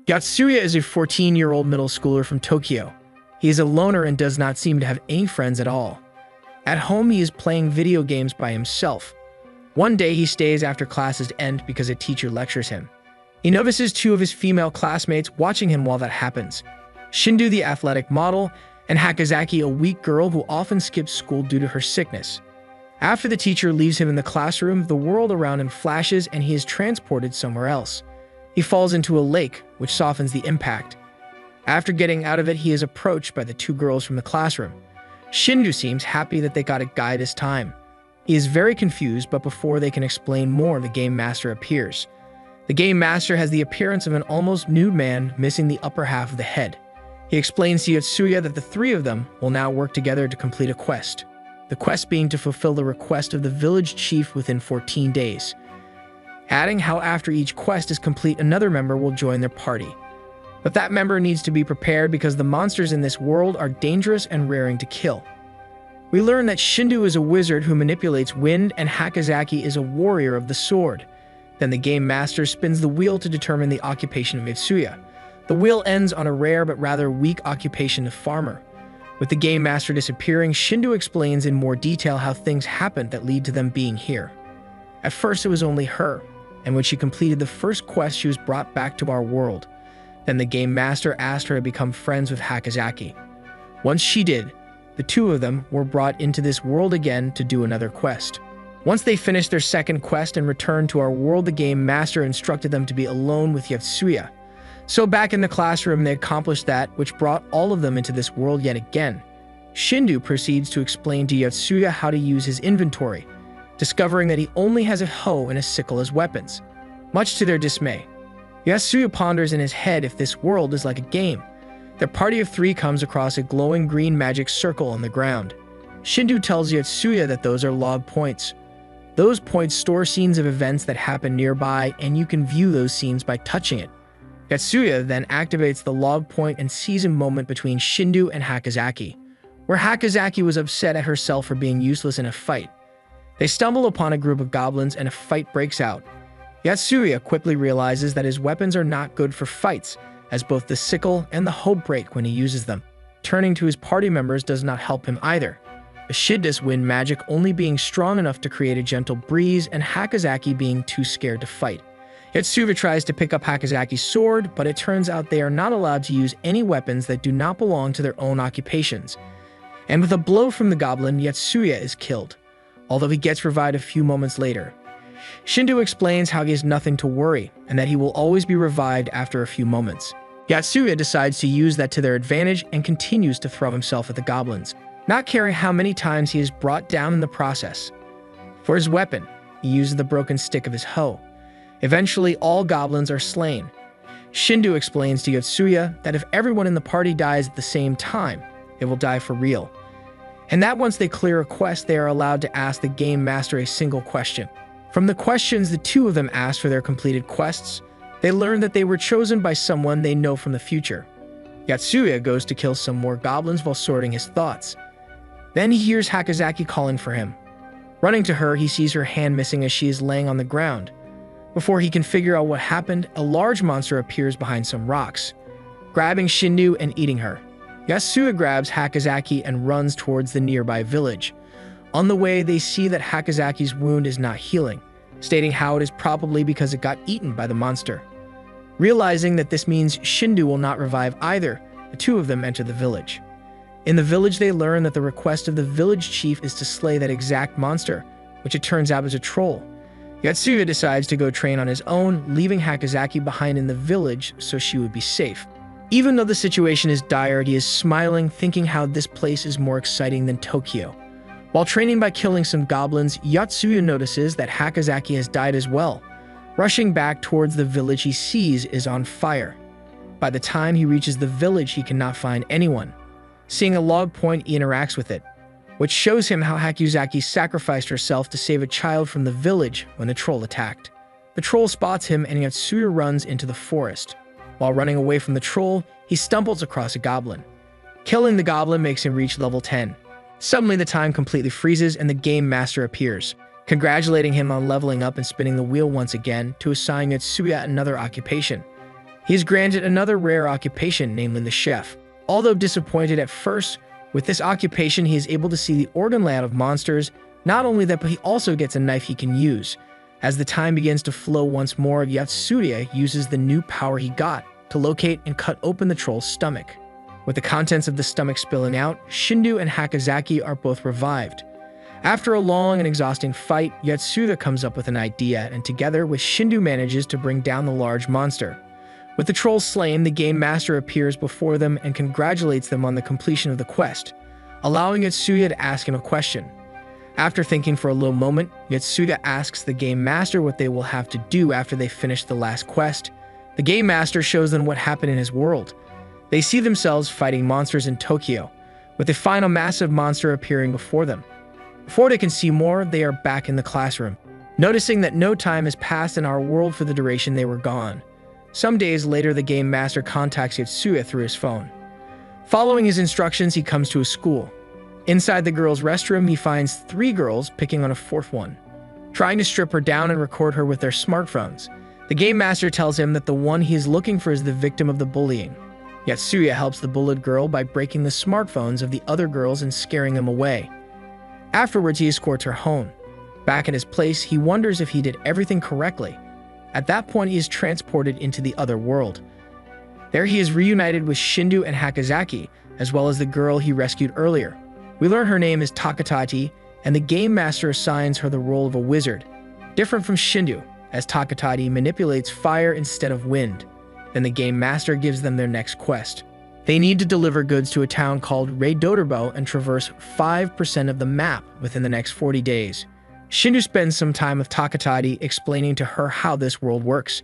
Yatsuya is a 14-year-old middle schooler from Tokyo. He is a loner and does not seem to have any friends at all. At home, he is playing video games by himself. One day, he stays after classes end because a teacher lectures him. He notices two of his female classmates watching him while that happens: Shindu, the athletic model, and Hakazaki, a weak girl who often skips school due to her sickness. After the teacher leaves him in the classroom, the world around him flashes and he is transported somewhere else. He falls into a lake, which softens the impact. After getting out of it, he is approached by the two girls from the classroom. Shindu seems happy that they got a guy this time. He is very confused, but before they can explain more, the game master appears. The game master has the appearance of an almost nude man missing the upper half of the head. He explains to Yatsuya that the three of them will now work together to complete a quest. The quest being to fulfill the request of the village chief within 14 days. Adding how after each quest is complete, another member will join their party. But that member needs to be prepared because the monsters in this world are dangerous and raring to kill. We learn that Shindu is a wizard who manipulates wind and Hakazaki is a warrior of the sword. Then the game master spins the wheel to determine the occupation of Yatsuya. The wheel ends on a rare but rather weak occupation of farmer. With the game master disappearing, Shindu explains in more detail how things happened that lead to them being here. At first it was only her, and when she completed the first quest she was brought back to our world. Then the game master asked her to become friends with Hakazaki. Once she did, the two of them were brought into this world again to do another quest. Once they finished their second quest and returned to our world, the game master instructed them to be alone with Yatsuya. So back in the classroom, they accomplished that, which brought all of them into this world yet again. Shindu proceeds to explain to Yatsuya how to use his inventory, discovering that he only has a hoe and a sickle as weapons. Much to their dismay, Yatsuya ponders in his head if this world is like a game. Their party of three comes across a glowing green magic circle on the ground. Shindu tells Yatsuya that those are log points. Those points store scenes of events that happen nearby, and you can view those scenes by touching it. Yatsuya then activates the log point and sees a moment between Shindu and Hakazaki, where Hakazaki was upset at herself for being useless in a fight. They stumble upon a group of goblins and a fight breaks out. Yatsuya quickly realizes that his weapons are not good for fights, as both the sickle and the hoe break when he uses them. Turning to his party members does not help him either. Ashida's wind magic only being strong enough to create a gentle breeze and Hakazaki being too scared to fight. Yatsuya tries to pick up Hakazaki's sword, but it turns out they are not allowed to use any weapons that do not belong to their own occupations. And with a blow from the goblin, Yatsuya is killed, although he gets revived a few moments later. Shindu explains how he has nothing to worry, and that he will always be revived after a few moments. Yatsuya decides to use that to their advantage and continues to throw himself at the goblins, not caring how many times he is brought down in the process. For his weapon, he uses the broken stick of his hoe. Eventually, all goblins are slain. Shindu explains to Yatsuya that if everyone in the party dies at the same time, they will die for real. And that once they clear a quest, they are allowed to ask the game master a single question. From the questions the two of them asked for their completed quests, they learn that they were chosen by someone they know from the future. Yatsuya goes to kill some more goblins while sorting his thoughts. Then he hears Hakazaki calling for him. Running to her, he sees her hand missing as she is laying on the ground. Before he can figure out what happened, a large monster appears behind some rocks, grabbing Shindu and eating her. Yatsuya grabs Hakazaki and runs towards the nearby village. On the way, they see that Hakazaki's wound is not healing, stating how it is probably because it got eaten by the monster. Realizing that this means Shindu will not revive either, the two of them enter the village. In the village, they learn that the request of the village chief is to slay that exact monster, which it turns out is a troll. Yatsuya decides to go train on his own, leaving Hakazaki behind in the village so she would be safe. Even though the situation is dire, he is smiling, thinking how this place is more exciting than Tokyo. While training by killing some goblins, Yatsuya notices that Hakazaki has died as well. Rushing back towards the village he sees is on fire. By the time he reaches the village, he cannot find anyone. Seeing a log point, he interacts with it, which shows him how Hakazaki sacrificed herself to save a child from the village when the troll attacked. The troll spots him and Yatsuya runs into the forest. While running away from the troll, he stumbles across a goblin. Killing the goblin makes him reach level 10. Suddenly, the time completely freezes and the game master appears, congratulating him on leveling up and spinning the wheel once again to assign Yatsuya another occupation. He is granted another rare occupation, namely the chef. Although disappointed at first, with this occupation he is able to see the organ layout of monsters. Not only that, but he also gets a knife he can use. As the time begins to flow once more, Yatsuya uses the new power he got to locate and cut open the troll's stomach. With the contents of the stomach spilling out, Shindu and Hakozaki are both revived. After a long and exhausting fight, Yatsuya comes up with an idea and together with Shindu manages to bring down the large monster. With the troll slain, the game master appears before them and congratulates them on the completion of the quest, allowing Yatsuya to ask him a question. After thinking for a little moment, Yatsuya asks the game master what they will have to do after they finish the last quest. The game master shows them what happened in his world. They see themselves fighting monsters in Tokyo, with a final massive monster appearing before them. Before they can see more, they are back in the classroom, noticing that no time has passed in our world for the duration they were gone. Some days later, the game master contacts Yatsuya through his phone. Following his instructions, he comes to a school. Inside the girls' restroom, he finds 3 girls picking on a 4th one, trying to strip her down and record her with their smartphones. The game master tells him that the one he is looking for is the victim of the bullying. Yatsuya helps the bullied girl by breaking the smartphones of the other girls and scaring them away. Afterwards, he escorts her home. Back in his place, he wonders if he did everything correctly. At that point, he is transported into the other world. There he is reunited with Shindu and Hakozaki, as well as the girl he rescued earlier. We learn her name is Takatati, and the game master assigns her the role of a wizard, different from Shindu, as Takatati manipulates fire instead of wind. Then the game master gives them their next quest. They need to deliver goods to a town called Reidoderbo and traverse 5% of the map within the next 40 days. Shindu spends some time with Takatati explaining to her how this world works.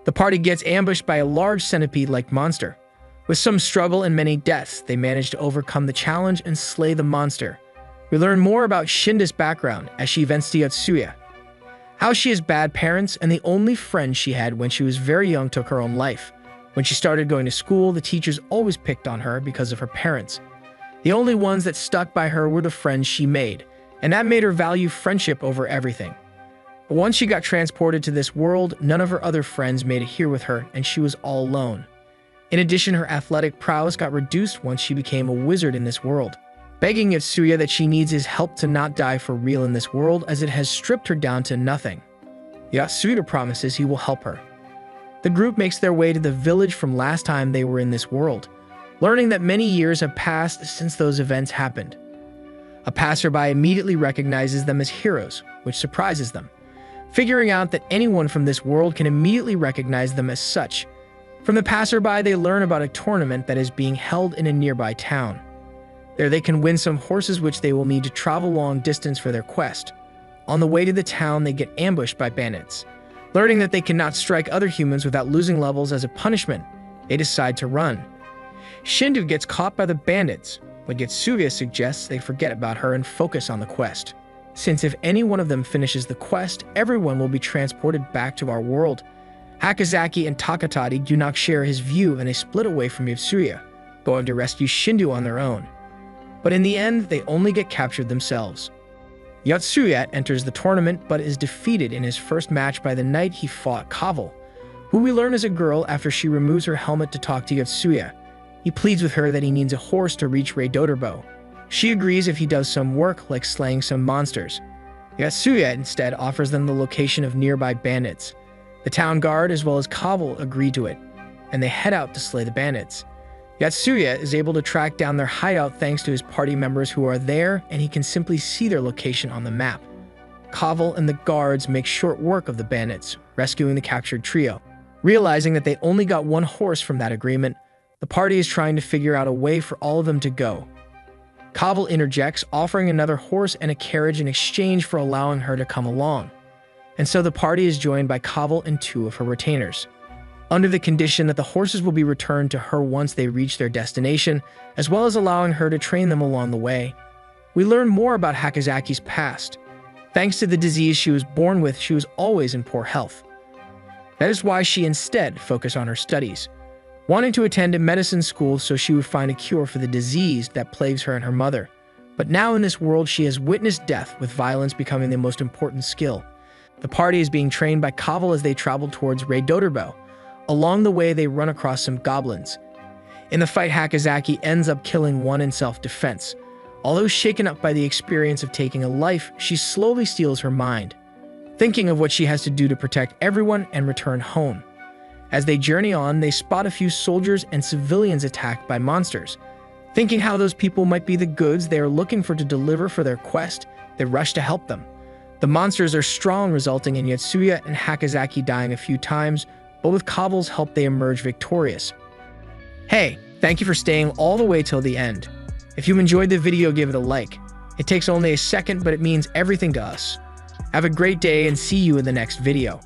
The party gets ambushed by a large centipede-like monster. With some struggle and many deaths, they manage to overcome the challenge and slay the monster. We learn more about Shindu's background as she vents to Yatsuya, how she has bad parents and the only friend she had when she was very young took her own life. When she started going to school, the teachers always picked on her because of her parents. The only ones that stuck by her were the friends she made, and that made her value friendship over everything. But once she got transported to this world, none of her other friends made it here with her, and she was all alone. In addition, her athletic prowess got reduced once she became a wizard in this world, begging Yatsuya that she needs his help to not die for real in this world as it has stripped her down to nothing. Yatsuya promises he will help her. The group makes their way to the village from last time they were in this world, learning that many years have passed since those events happened. A passerby immediately recognizes them as heroes, which surprises them, figuring out that anyone from this world can immediately recognize them as such. From the passerby, they learn about a tournament that is being held in a nearby town. There they can win some horses which they will need to travel long distance for their quest. On the way to the town, they get ambushed by bandits. Learning that they cannot strike other humans without losing levels as a punishment, they decide to run. Shindu gets caught by the bandits, but Yatsuya suggests they forget about her and focus on the quest. Since if any one of them finishes the quest, everyone will be transported back to our world. Hakozaki and Takatati do not share his view and they split away from Yatsuya, going to rescue Shindu on their own. But in the end, they only get captured themselves. Yatsuya enters the tournament but is defeated in his first match by the night he fought Kaval, who we learn is a girl after she removes her helmet to talk to Yatsuya. He pleads with her that he needs a horse to reach Reidoderbo. She agrees if he does some work like slaying some monsters. Yatsuya instead offers them the location of nearby bandits. The town guard as well as Kaval agree to it, and they head out to slay the bandits. Yatsuya is able to track down their hideout thanks to his party members who are there, and he can simply see their location on the map. Kaval and the guards make short work of the bandits, rescuing the captured trio. Realizing that they only got one horse from that agreement, the party is trying to figure out a way for all of them to go. Kaval interjects, offering another horse and a carriage in exchange for allowing her to come along. And so the party is joined by Kaval and 2 of her retainers, under the condition that the horses will be returned to her once they reach their destination, as well as allowing her to train them along the way. We learn more about Hakozaki's past. Thanks to the disease she was born with, she was always in poor health. That is why she instead focused on her studies, wanting to attend a medicine school so she would find a cure for the disease that plagues her and her mother. But now in this world, she has witnessed death, with violence becoming the most important skill. The party is being trained by Kaval as they travel towards Reidoderbo, Along the way, they run across some goblins. In the fight, Hakozaki ends up killing one in self-defense. Although shaken up by the experience of taking a life, she slowly steels her mind, thinking of what she has to do to protect everyone and return home. As they journey on, they spot a few soldiers and civilians attacked by monsters. Thinking how those people might be the goods they are looking for to deliver for their quest, they rush to help them. The monsters are strong, resulting in Yotsuya and Hakozaki dying a few times, but with Kabu's help they emerge victorious. Hey, thank you for staying all the way till the end. If you enjoyed the video, give it a like. It takes only a second, but it means everything to us. Have a great day and see you in the next video.